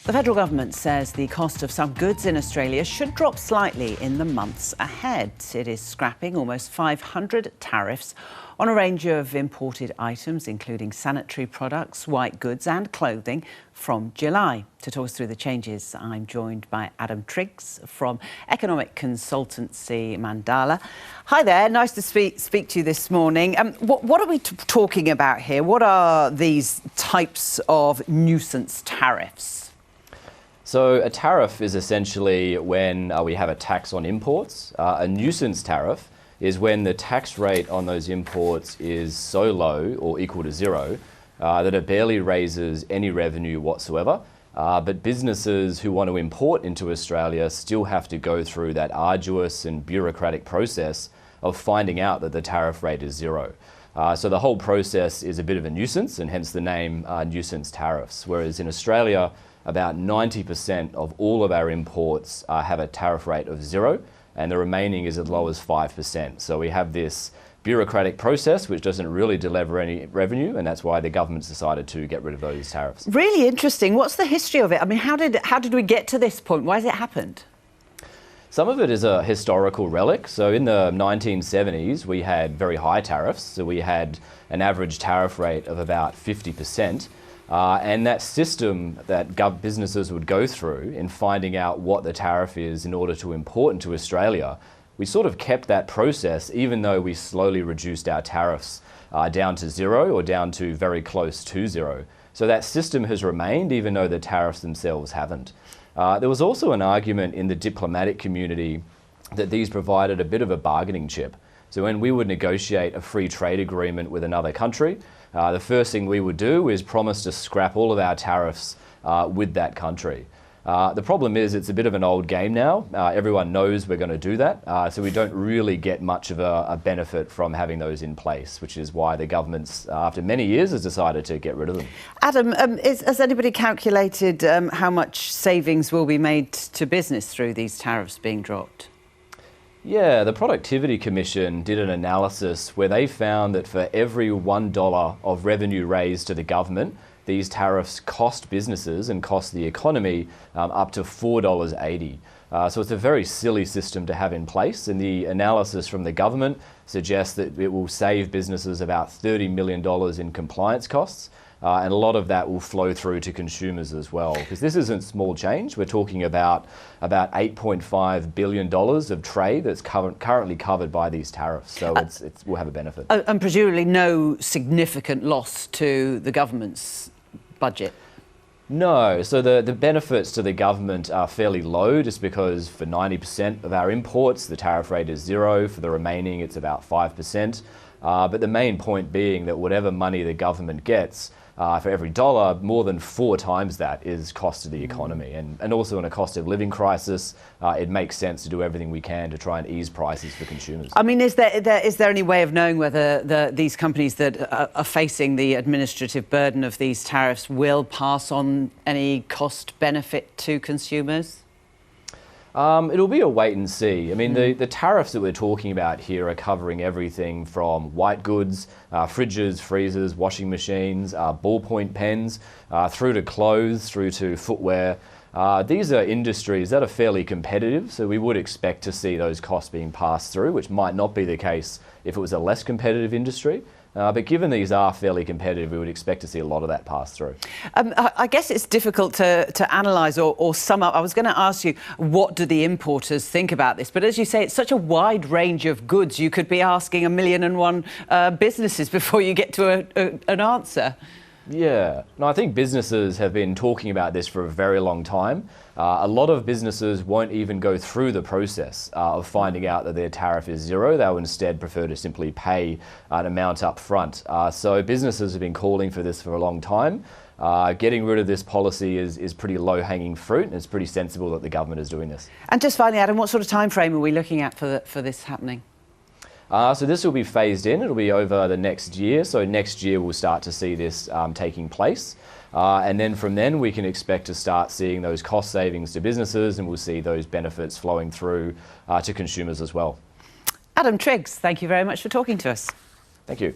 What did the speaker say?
The federal government says the cost of some goods in Australia should drop slightly in the months ahead. It is scrapping almost 500 tariffs on a range of imported items, including sanitary products, white goods and clothing, from July. To talk us through the changes, I'm joined by Adam Triggs from economic consultancy Mandala. Hi there, nice to speak to you this morning. What are we talking about here? What are these types of nuisance tariffs? So a tariff is essentially when we have a tax on imports. A nuisance tariff is when the tax rate on those imports is so low or equal to zero that it barely raises any revenue whatsoever. But businesses who want to import into Australia still have to go through that arduous and bureaucratic process of finding out that the tariff rate is zero. So the whole process is a bit of a nuisance, and hence the name nuisance tariffs. Whereas in Australia, about 90% of all of our imports have a tariff rate of zero, and the remaining is as low as 5%. So we have this bureaucratic process which doesn't really deliver any revenue, and that's why the government's decided to get rid of those tariffs. Really interesting. What's the history of it? I mean, how did we get to this point? Why has it happened? Some of it is a historical relic. So in the 1970s, we had very high tariffs. So we had an average tariff rate of about 50%. And that system that businesses would go through in finding out what the tariff is in order to import into Australia, we sort of kept that process even though we slowly reduced our tariffs down to zero or down to very close to zero. So that system has remained even though the tariffs themselves haven't. There was also an argument in the diplomatic community that these provided a bit of a bargaining chip. So when we would negotiate a free trade agreement with another country, the first thing we would do is promise to scrap all of our tariffs with that country. The problem is it's a bit of an old game now. Everyone knows we're going to do that, so we don't really get much of a benefit from having those in place, which is why the government's, after many years, has decided to get rid of them. Adam, has anybody calculated how much savings will be made to business through these tariffs being dropped? Yeah, the Productivity Commission did an analysis where they found that for every $1 of revenue raised to the government, these tariffs cost businesses and cost the economy up to $4.80. So it's a very silly system to have in place, and the analysis from the government suggests that it will save businesses about $30 million in compliance costs. And a lot of that will flow through to consumers as well, because this isn't small change. We're talking about $8.5 billion of trade that's currently covered by these tariffs. So we'll have a benefit. And presumably no significant loss to the government's budget? No. So the benefits to the government are fairly low, just because for 90% of our imports, the tariff rate is zero. For the remaining, it's about 5%. But the main point being that whatever money the government gets, for every dollar, more than 4 times that is cost to the economy. And also in a cost of living crisis, it makes sense to do everything we can to try and ease prices for consumers. I mean, is there any way of knowing whether these companies that are facing the administrative burden of these tariffs will pass on any cost benefit to consumers? It'll be a wait and see. I mean, the tariffs that we're talking about here are covering everything from white goods, fridges, freezers, washing machines, ballpoint pens, through to clothes, through to footwear. These are industries that are fairly competitive, so we would expect to see those costs being passed through, which might not be the case if it was a less competitive industry. But given these are fairly competitive, we would expect to see a lot of that pass through. I guess it's difficult to analyse or sum up. I was going to ask you, what do the importers think about this? But as you say, it's such a wide range of goods. You could be asking 1,000,001 businesses before you get to an answer. Yeah. No, I think businesses have been talking about this for a very long time. A lot of businesses won't even go through the process of finding out that their tariff is zero. They'll instead prefer to simply pay an amount up front. So businesses have been calling for this for a long time. Getting rid of this policy is pretty low-hanging fruit, and it's pretty sensible that the government is doing this. And just finally, Adam, what sort of time frame are we looking at for this happening? So this will be phased in. It'll be over the next year. So next year we'll start to see this taking place. And then from then we can expect to start seeing those cost savings to businesses, and we'll see those benefits flowing through to consumers as well. Adam Triggs, thank you very much for talking to us. Thank you.